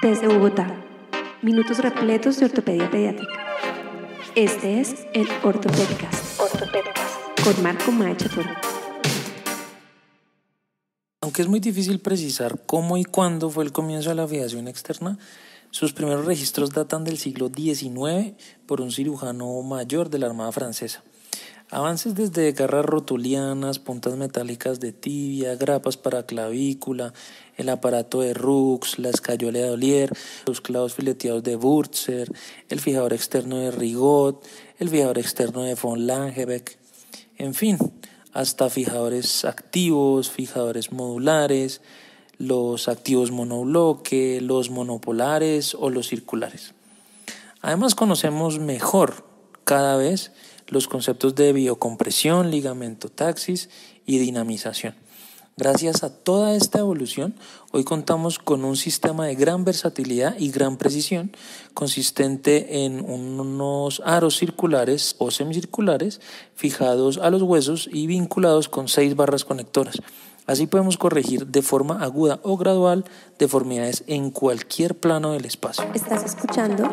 Desde Bogotá, minutos repletos de ortopedia pediátrica. Este es el Ortopedcast con Marco Maecha Toro. Aunque es muy difícil precisar cómo y cuándo fue el comienzo de la fijación externa, sus primeros registros datan del siglo XIX por un cirujano mayor de la Armada Francesa. Avances desde garras rotulianas, puntas metálicas de tibia, grapas para clavícula, el aparato de Rux, la escayola de Ollier, los clavos fileteados de Burzer, el fijador externo de Rigot, el fijador externo de von Langebeck, en fin, hasta fijadores activos, fijadores modulares, los activos monobloque, los monopolares o los circulares. Además conocemos mejor cada vez los conceptos de biocompresión, ligamentotaxis y dinamización. Gracias a toda esta evolución, hoy contamos con un sistema de gran versatilidad y gran precisión, consistente en unos aros circulares o semicirculares fijados a los huesos y vinculados con 6 barras conectoras. Así podemos corregir de forma aguda o gradual deformidades en cualquier plano del espacio. Estás escuchando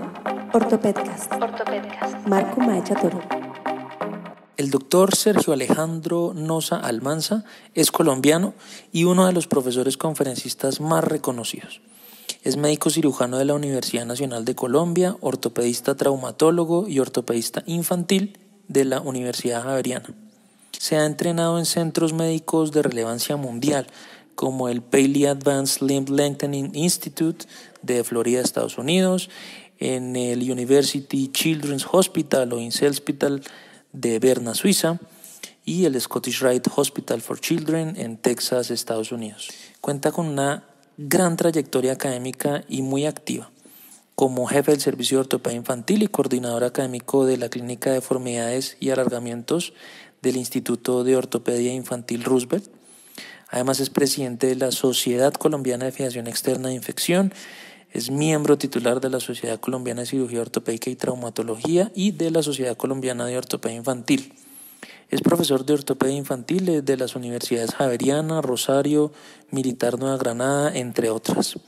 Ortopedcast. Marco Maecha Toro. El doctor Sergio Alejandro Nosa Almanza es colombiano y uno de los profesores conferencistas más reconocidos. Es médico cirujano de la Universidad Nacional de Colombia, ortopedista traumatólogo y ortopedista infantil de la Universidad Javeriana. Se ha entrenado en centros médicos de relevancia mundial, como el Paley Advanced Limb Lengthening Institute de Florida, Estados Unidos, en el University Children's Hospital o Inselspital de Berna, Suiza, y el Scottish Rite Hospital for Children en Texas, Estados Unidos. Cuenta con una gran trayectoria académica y muy activa. Como jefe del Servicio de Ortopedia Infantil y coordinador académico de la Clínica de Deformidades y Alargamientos del Instituto de Ortopedia Infantil Roosevelt. Además es presidente de la Sociedad Colombiana de Fijación Externa de Infección. Es miembro titular de la Sociedad Colombiana de Cirugía Ortopédica y Traumatología y de la Sociedad Colombiana de Ortopedia Infantil. Es profesor de ortopedia infantil de las universidades Javeriana, Rosario, Militar Nueva Granada, entre otras.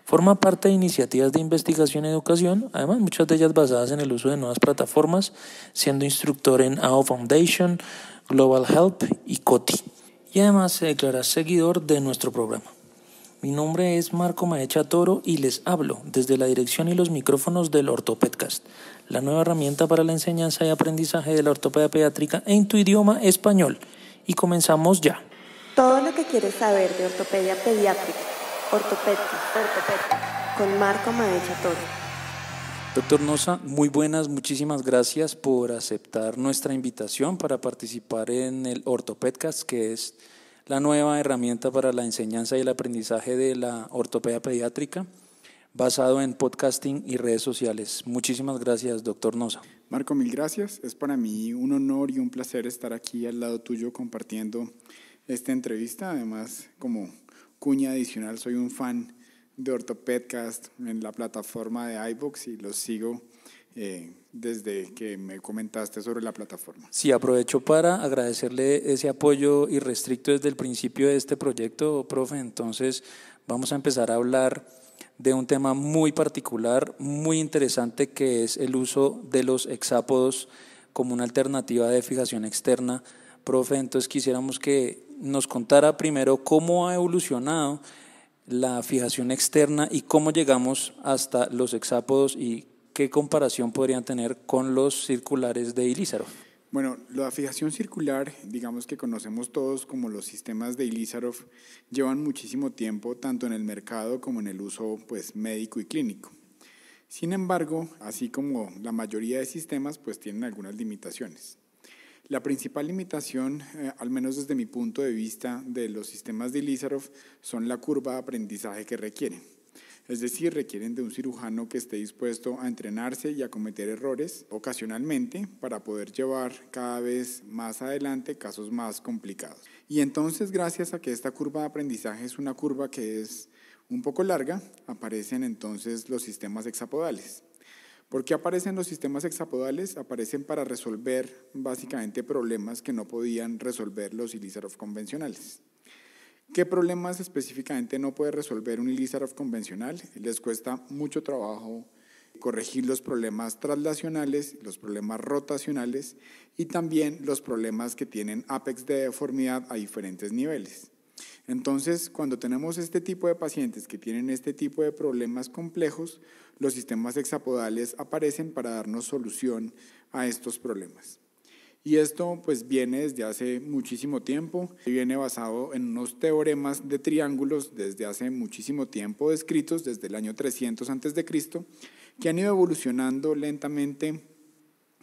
Forma parte de iniciativas de investigación y educación, además muchas de ellas basadas en el uso de nuevas plataformas, siendo instructor en AO Foundation, Global Help y COTI. Y además se declara seguidor de nuestro programa. Mi nombre es Marco Maecha Toro y les hablo desde la dirección y los micrófonos del Ortopedcast, la nueva herramienta para la enseñanza y aprendizaje de la ortopedia pediátrica en tu idioma español. Y comenzamos ya. Todo lo que quieres saber de ortopedia pediátrica. Ortopedcast con Marco Maecha Toro. Doctor Nosa, muy buenas, muchísimas gracias por aceptar nuestra invitación para participar en el Ortopedcast, que es la nueva herramienta para la enseñanza y el aprendizaje de la ortopedia pediátrica, basado en podcasting y redes sociales. Muchísimas gracias, doctor Nosa. Marco, mil gracias. Es para mí un honor y un placer estar aquí al lado tuyo compartiendo esta entrevista. Además, como cuña adicional, soy un fan de Ortopedcast en la plataforma de iVoox y los sigo desde que me comentaste sobre la plataforma. Sí, aprovecho para agradecerle ese apoyo irrestricto desde el principio de este proyecto, profe. Entonces vamos a empezar a hablar de un tema muy particular, muy interesante, que es el uso de los hexápodos como una alternativa de fijación externa. Profe, entonces quisiéramos que nos contara primero cómo ha evolucionado la fijación externa y cómo llegamos hasta los hexápodos y ¿qué comparación podrían tener con los circulares de Ilizarov? Bueno, la fijación circular, digamos que conocemos todos como los sistemas de Ilizarov, llevan muchísimo tiempo tanto en el mercado como en el uso médico y clínico. Sin embargo, así como la mayoría de sistemas, tienen algunas limitaciones. La principal limitación, al menos desde mi punto de vista, de los sistemas de Ilizarov son la curva de aprendizaje que requieren. Es decir, requieren de un cirujano que esté dispuesto a entrenarse y a cometer errores ocasionalmente para poder llevar cada vez más adelante casos más complicados. Y entonces, gracias a que esta curva de aprendizaje es una curva que es un poco larga, aparecen entonces los sistemas hexapodales. ¿Por qué aparecen los sistemas hexapodales? Aparecen para resolver básicamente problemas que no podían resolver los Ilizarov convencionales. ¿Qué problemas específicamente no puede resolver un Ilizarov convencional? Les cuesta mucho trabajo corregir los problemas traslacionales, los problemas rotacionales y también los problemas que tienen apex de deformidad a diferentes niveles. Entonces, cuando tenemos este tipo de pacientes que tienen este tipo de problemas complejos, los sistemas hexapodales aparecen para darnos solución a estos problemas. Y esto pues viene desde hace muchísimo tiempo, viene basado en unos teoremas de triángulos desde hace muchísimo tiempo descritos, desde el año 300 a.C., que han ido evolucionando lentamente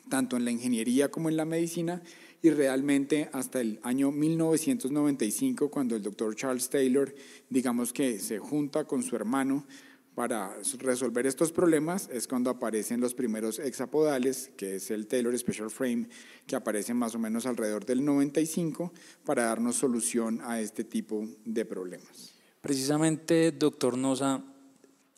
tanto en la ingeniería como en la medicina y realmente hasta el año 1995 cuando el doctor Charles Taylor digamos que se junta con su hermano para resolver estos problemas es cuando aparecen los primeros hexapodales, que es el Taylor Special Frame, que aparece más o menos alrededor del 95 para darnos solución a este tipo de problemas. Precisamente, doctor Nosa,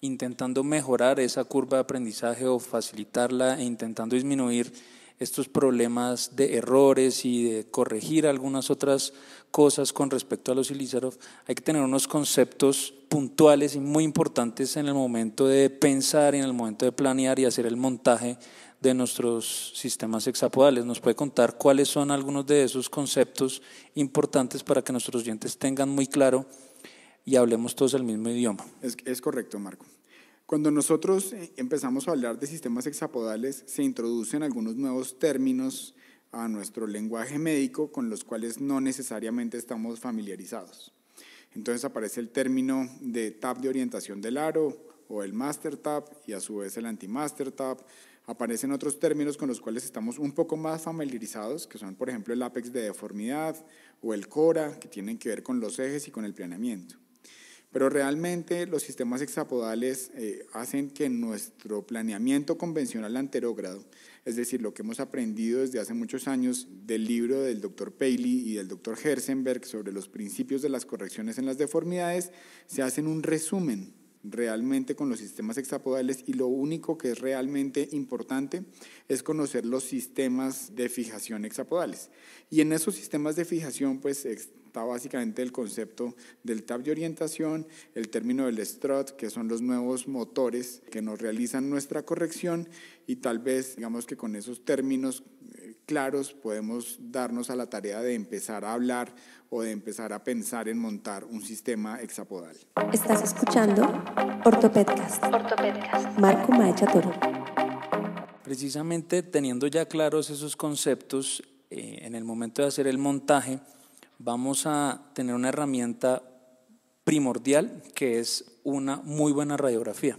intentando mejorar esa curva de aprendizaje o facilitarla e intentando disminuir estos problemas de errores y de corregir algunas otras cosas con respecto a los Ilizarov, hay que tener unos conceptos puntuales y muy importantes en el momento de pensar, en el momento de planear y hacer el montaje de nuestros sistemas hexapodales. ¿Nos puede contar cuáles son algunos de esos conceptos importantes para que nuestros oyentes tengan muy claro y hablemos todos el mismo idioma? Es correcto, Marco. Cuando nosotros empezamos a hablar de sistemas hexapodales, se introducen algunos nuevos términos a nuestro lenguaje médico con los cuales no necesariamente estamos familiarizados. Entonces aparece el término de tab de orientación del aro o el master tab y a su vez el anti-master tab. Aparecen otros términos con los cuales estamos un poco más familiarizados, que son por ejemplo el apex de deformidad o el cora, que tienen que ver con los ejes y con el planeamiento. Pero realmente los sistemas hexapodales hacen que nuestro planeamiento convencional anterógrado, es decir, lo que hemos aprendido desde hace muchos años del libro del doctor Paley y del doctor Herzenberg sobre los principios de las correcciones en las deformidades, se hacen un resumen realmente con los sistemas hexapodales y lo único que es realmente importante es conocer los sistemas de fijación hexapodales. Y en esos sistemas de fijación pues está básicamente el concepto del tab de orientación, el término del strut, que son los nuevos motores que nos realizan nuestra corrección y tal vez digamos que con esos términos claros podemos darnos a la tarea de empezar a hablar o de empezar a pensar en montar un sistema hexapodal. Estás escuchando Ortopedcast. Marco Maecha Toro. Precisamente teniendo ya claros esos conceptos, en el momento de hacer el montaje, vamos a tener una herramienta primordial que es una muy buena radiografía.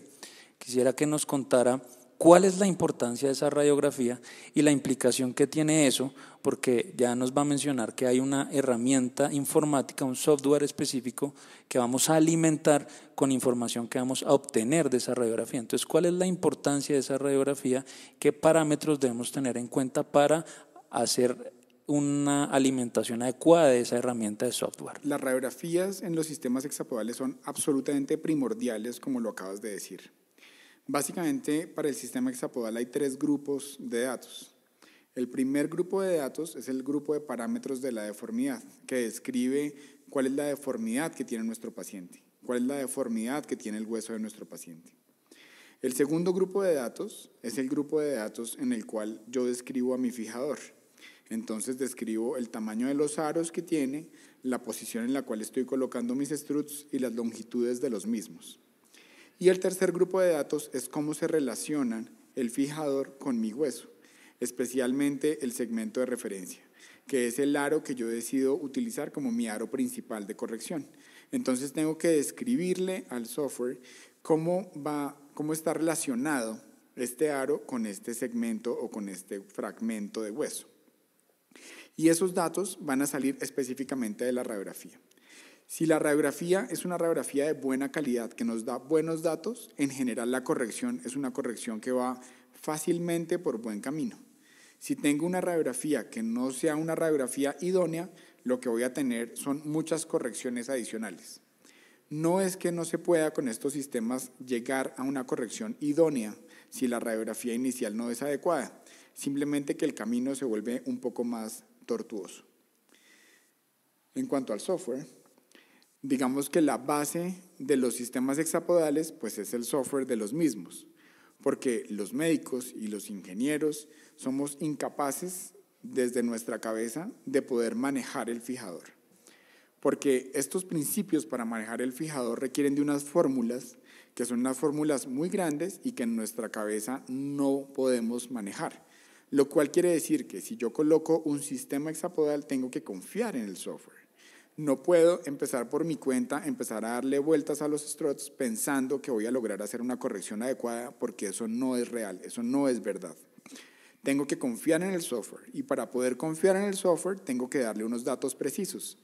Quisiera que nos contara cuál es la importancia de esa radiografía y la implicación que tiene eso, porque ya nos va a mencionar que hay una herramienta informática, un software específico que vamos a alimentar con información que vamos a obtener de esa radiografía. Entonces, ¿cuál es la importancia de esa radiografía? ¿Qué parámetros debemos tener en cuenta para hacer una alimentación adecuada de esa herramienta de software? Las radiografías en los sistemas hexapodales son absolutamente primordiales, como lo acabas de decir. Básicamente, para el sistema hexapodal hay tres grupos de datos. El primer grupo de datos es el grupo de parámetros de la deformidad, que describe cuál es la deformidad que tiene nuestro paciente, cuál es la deformidad que tiene el hueso de nuestro paciente. El segundo grupo de datos es el grupo de datos en el cual yo describo a mi fijador. Entonces describo el tamaño de los aros que tiene, la posición en la cual estoy colocando mis struts y las longitudes de los mismos. Y el tercer grupo de datos es cómo se relacionan el fijador con mi hueso, especialmente el segmento de referencia, que es el aro que yo decido utilizar como mi aro principal de corrección. Entonces tengo que describirle al software cómo está relacionado este aro con este segmento o con este fragmento de hueso. Y esos datos van a salir específicamente de la radiografía. Si la radiografía es una radiografía de buena calidad que nos da buenos datos, en general la corrección es una corrección que va fácilmente por buen camino. Si tengo una radiografía que no sea una radiografía idónea, lo que voy a tener son muchas correcciones adicionales. No es que no se pueda con estos sistemas llegar a una corrección idónea si la radiografía inicial no es adecuada, simplemente que el camino se vuelve un poco más tortuoso. En cuanto al software, Digamos que la base de los sistemas hexapodales pues es el software de los mismos, porque los médicos y los ingenieros somos incapaces desde nuestra cabeza de poder manejar el fijador, porque estos principios para manejar el fijador requieren de unas fórmulas que son unas fórmulas muy grandes y que en nuestra cabeza no podemos manejar, lo cual quiere decir que si yo coloco un sistema hexapodal tengo que confiar en el software. No puedo empezar por mi cuenta, empezar a darle vueltas a los struts pensando que voy a lograr hacer una corrección adecuada, porque eso no es real, eso no es verdad. Tengo que confiar en el software, y para poder confiar en el software tengo que darle unos datos precisos.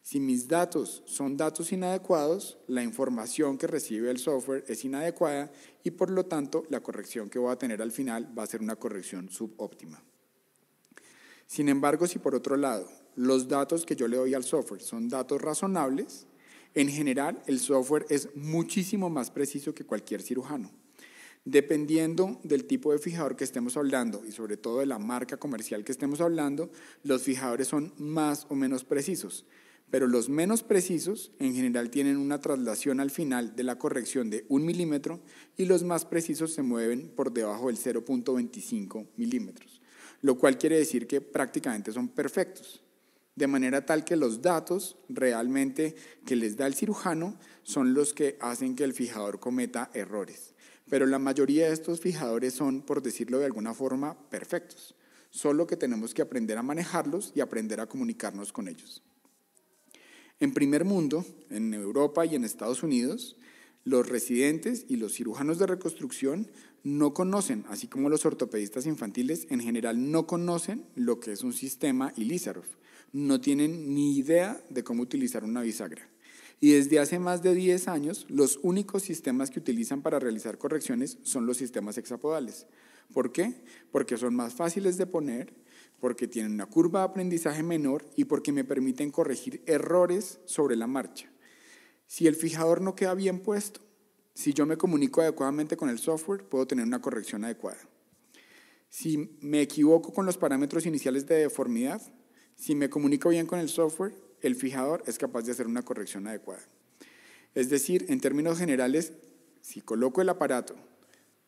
Si mis datos son datos inadecuados, la información que recibe el software es inadecuada y por lo tanto la corrección que voy a tener al final va a ser una corrección subóptima. Sin embargo, si por otro lado los datos que yo le doy al software son datos razonables, en general el software es muchísimo más preciso que cualquier cirujano. Dependiendo del tipo de fijador que estemos hablando y sobre todo de la marca comercial que estemos hablando, los fijadores son más o menos precisos, pero los menos precisos en general tienen una traslación al final de la corrección de 1 milímetro y los más precisos se mueven por debajo del 0.25 milímetros, lo cual quiere decir que prácticamente son perfectos, de manera tal que los datos realmente que les da el cirujano son los que hacen que el fijador cometa errores. Pero la mayoría de estos fijadores son, por decirlo de alguna forma, perfectos, solo que tenemos que aprender a manejarlos y aprender a comunicarnos con ellos. En primer mundo, en Europa y en Estados Unidos, los residentes y los cirujanos de reconstrucción no conocen, así como los ortopedistas infantiles en general no conocen lo que es un sistema Ilizarov, no tienen ni idea de cómo utilizar una bisagra. Y desde hace más de 10 años, los únicos sistemas que utilizan para realizar correcciones son los sistemas hexapodales. ¿Por qué? Porque son más fáciles de poner, porque tienen una curva de aprendizaje menor y porque me permiten corregir errores sobre la marcha. Si el fijador no queda bien puesto, si yo me comunico adecuadamente con el software, puedo tener una corrección adecuada. Si me equivoco con los parámetros iniciales de deformidad, si me comunico bien con el software, el fijador es capaz de hacer una corrección adecuada. Es decir, en términos generales, si coloco el aparato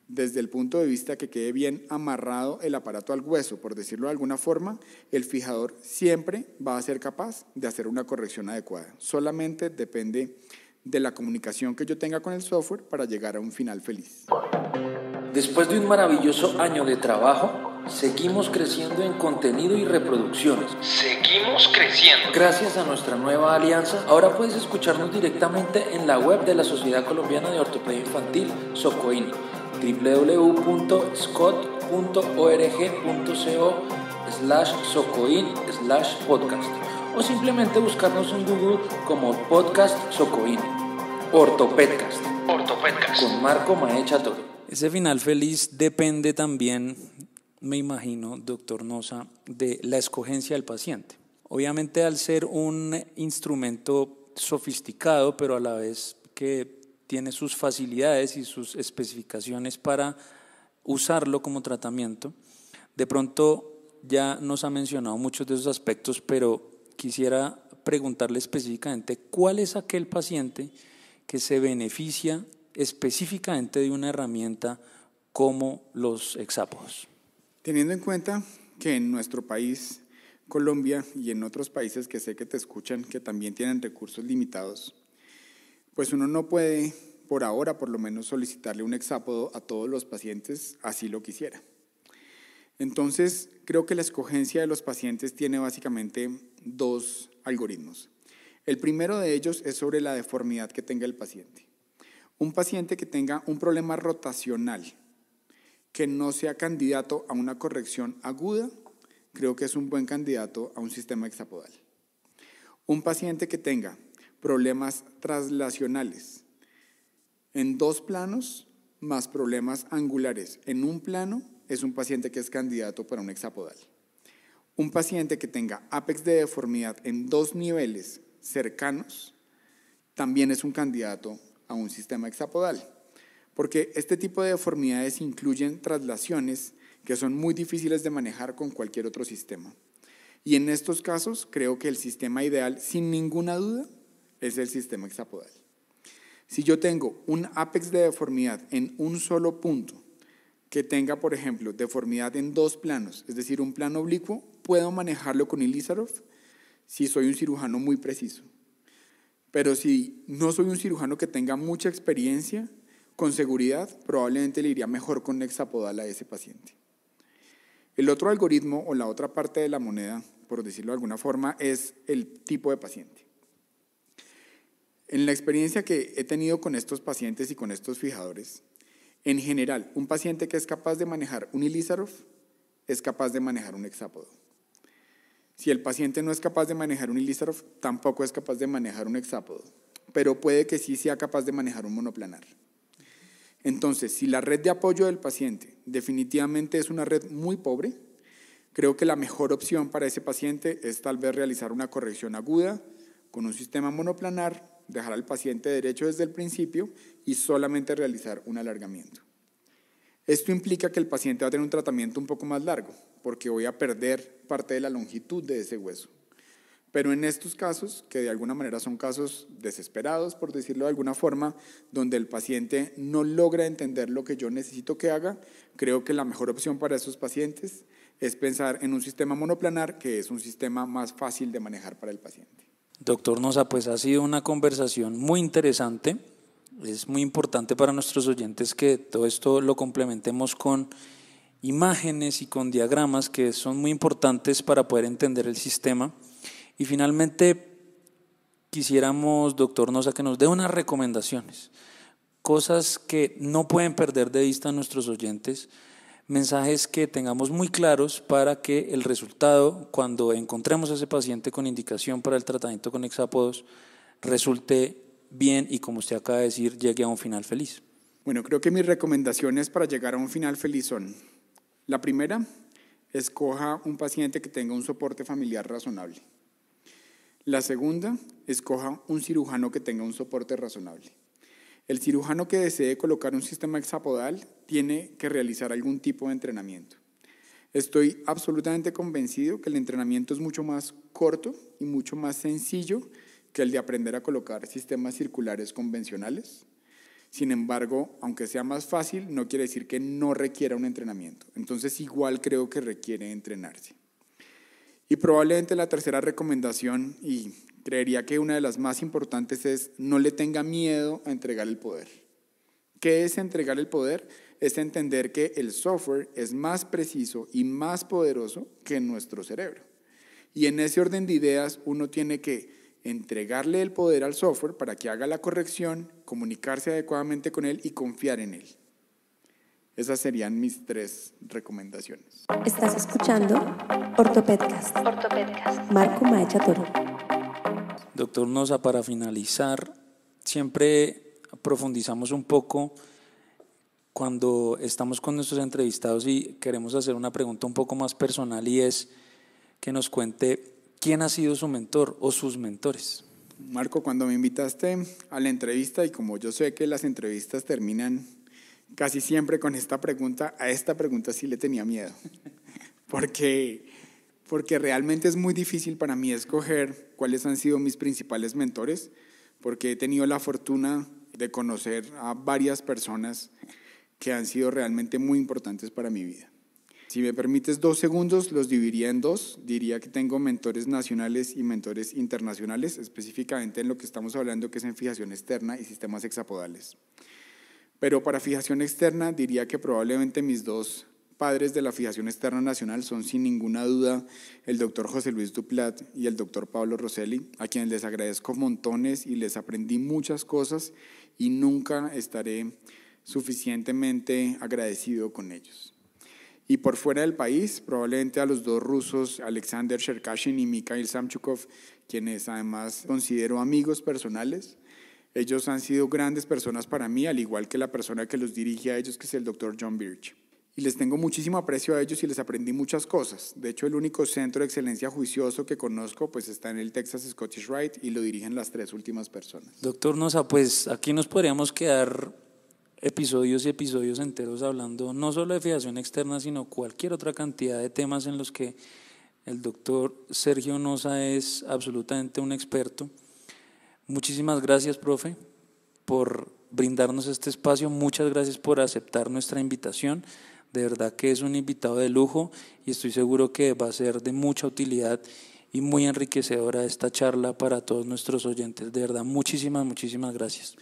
desde el punto de vista que quede bien amarrado el aparato al hueso, por decirlo de alguna forma, el fijador siempre va a ser capaz de hacer una corrección adecuada. Solamente depende de la comunicación que yo tenga con el software para llegar a un final feliz. Después de un maravilloso año de trabajo, seguimos creciendo en contenido y reproducciones. Seguimos creciendo. Gracias a nuestra nueva alianza, ahora puedes escucharnos directamente en la web de la Sociedad Colombiana de Ortopedia Infantil, SOCOIN, www.scott.org.co/socoin/podcast, o simplemente buscarnos en Google como Podcast SOCOIN. Ortopedcast. Con Marco Maecha Toro. Ese final feliz depende también, me imagino, doctor Nosa, de la escogencia del paciente. Obviamente, al ser un instrumento sofisticado, pero a la vez que tiene sus facilidades y sus especificaciones para usarlo como tratamiento, de pronto ya nos ha mencionado muchos de esos aspectos, pero quisiera preguntarle específicamente cuál es aquel paciente que se beneficia específicamente de una herramienta como los hexápodos. Teniendo en cuenta que en nuestro país, Colombia, y en otros países que sé que te escuchan, que también tienen recursos limitados, pues uno no puede, por ahora por lo menos, solicitarle un hexápodo a todos los pacientes, así lo quisiera. Entonces, creo que la escogencia de los pacientes tiene básicamente dos algoritmos. El primero de ellos es sobre la deformidad que tenga el paciente. Un paciente que tenga un problema rotacional, que no sea candidato a una corrección aguda, creo que es un buen candidato a un sistema hexapodal. Un paciente que tenga problemas traslacionales en 2 planos más problemas angulares en un plano es un paciente que es candidato para un hexapodal. Un paciente que tenga ápex de deformidad en 2 niveles cercanos también es un candidato a un sistema hexapodal, porque este tipo de deformidades incluyen traslaciones que son muy difíciles de manejar con cualquier otro sistema. Y en estos casos creo que el sistema ideal, sin ninguna duda, es el sistema hexapodal. Si yo tengo un ápex de deformidad en un solo punto, que tenga, por ejemplo, deformidad en 2 planos, es decir, un plano oblicuo, puedo manejarlo con Ilizarov si soy un cirujano muy preciso. Pero si no soy un cirujano que tenga mucha experiencia, con seguridad, probablemente le iría mejor con hexapodal a ese paciente. El otro algoritmo o la otra parte de la moneda, por decirlo de alguna forma, es el tipo de paciente. En la experiencia que he tenido con estos pacientes y con estos fijadores, en general, un paciente que es capaz de manejar un Ilizarov es capaz de manejar un hexápodo. Si el paciente no es capaz de manejar un Ilizarov, tampoco es capaz de manejar un hexápodo, pero puede que sí sea capaz de manejar un monoplanar. Entonces, si la red de apoyo del paciente definitivamente es una red muy pobre, creo que la mejor opción para ese paciente es tal vez realizar una corrección aguda con un sistema monoplanar, dejar al paciente derecho desde el principio y solamente realizar un alargamiento. Esto implica que el paciente va a tener un tratamiento un poco más largo, porque voy a perder parte de la longitud de ese hueso. Pero en estos casos, que de alguna manera son casos desesperados, por decirlo de alguna forma, donde el paciente no logra entender lo que yo necesito que haga, creo que la mejor opción para esos pacientes es pensar en un sistema monoplanar, que es un sistema más fácil de manejar para el paciente. Doctor Nosa, pues ha sido una conversación muy interesante. Es muy importante para nuestros oyentes que todo esto lo complementemos con imágenes y con diagramas que son muy importantes para poder entender el sistema. Y finalmente quisiéramos, doctor Nosa, que nos dé unas recomendaciones, cosas que no pueden perder de vista nuestros oyentes, mensajes que tengamos muy claros para que el resultado, cuando encontremos a ese paciente con indicación para el tratamiento con hexápodos, resulte bien y, como usted acaba de decir, llegue a un final feliz. Bueno, creo que mis recomendaciones para llegar a un final feliz son: la primera, escoja un paciente que tenga un soporte familiar razonable. La segunda, escoja un cirujano que tenga un soporte razonable. El cirujano que desee colocar un sistema hexapodal tiene que realizar algún tipo de entrenamiento. Estoy absolutamente convencido que el entrenamiento es mucho más corto y mucho más sencillo que el de aprender a colocar sistemas circulares convencionales. Sin embargo, aunque sea más fácil, no quiere decir que no requiera un entrenamiento. Entonces, igual creo que requiere entrenarse. Y probablemente la tercera recomendación, y creería que una de las más importantes, es: no le tenga miedo a entregar el poder. ¿Qué es entregar el poder? Es entender que el software es más preciso y más poderoso que nuestro cerebro. Y en ese orden de ideas, uno tiene que entregarle el poder al software para que haga la corrección, comunicarse adecuadamente con él y confiar en él. Esas serían mis 3 recomendaciones. Estás escuchando Ortopedcast. Marco Maecha Toro. Doctor Nosa, para finalizar, siempre profundizamos un poco cuando estamos con nuestros entrevistados y queremos hacer una pregunta un poco más personal, y es que nos cuente quién ha sido su mentor o sus mentores. Marco, cuando me invitaste a la entrevista, y como yo sé que las entrevistas terminan casi siempre con esta pregunta, a esta pregunta sí le tenía miedo, porque realmente es muy difícil para mí escoger cuáles han sido mis principales mentores, porque he tenido la fortuna de conocer a varias personas que han sido realmente muy importantes para mi vida. Si me permites 2 segundos, los dividiría en 2. Diría que tengo mentores nacionales y mentores internacionales, específicamente en lo que estamos hablando, que es en fijación externa y sistemas hexapodales. Pero para fijación externa diría que probablemente mis 2 padres de la fijación externa nacional son sin ninguna duda el doctor José Luis Duplat y el doctor Pablo Rosselli, a quienes les agradezco montones y les aprendí muchas cosas y nunca estaré suficientemente agradecido con ellos. Y por fuera del país, probablemente a los 2 rusos, Alexander Cherkashin y Mikhail Samchukov, quienes además considero amigos personales. Ellos han sido grandes personas para mí, al igual que la persona que los dirige a ellos, que es el doctor John Birch. Y les tengo muchísimo aprecio a ellos y les aprendí muchas cosas. De hecho, el único centro de excelencia juicioso que conozco pues está en el Texas Scottish Rite y lo dirigen las 3 últimas personas. Doctor Nosa, pues aquí nos podríamos quedar episodios y episodios enteros hablando no solo de fijación externa, sino cualquier otra cantidad de temas en los que el doctor Sergio Nosa es absolutamente un experto. Muchísimas gracias, profe, por brindarnos este espacio. Muchas gracias por aceptar nuestra invitación. De verdad que es un invitado de lujo y estoy seguro que va a ser de mucha utilidad y muy enriquecedora esta charla para todos nuestros oyentes. De verdad, muchísimas gracias.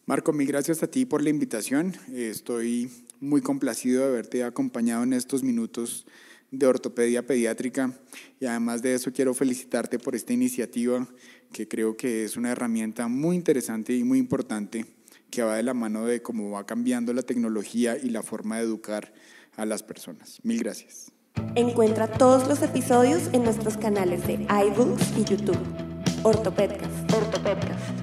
Marco, mil gracias a ti por la invitación. Estoy muy complacido de haberte acompañado en estos minutos de ortopedia pediátrica y además de eso quiero felicitarte por esta iniciativa que creo que es una herramienta muy interesante y muy importante que va de la mano de cómo va cambiando la tecnología y la forma de educar a las personas. Mil gracias. Encuentra todos los episodios en nuestros canales de iBooks y YouTube. Ortopedcast.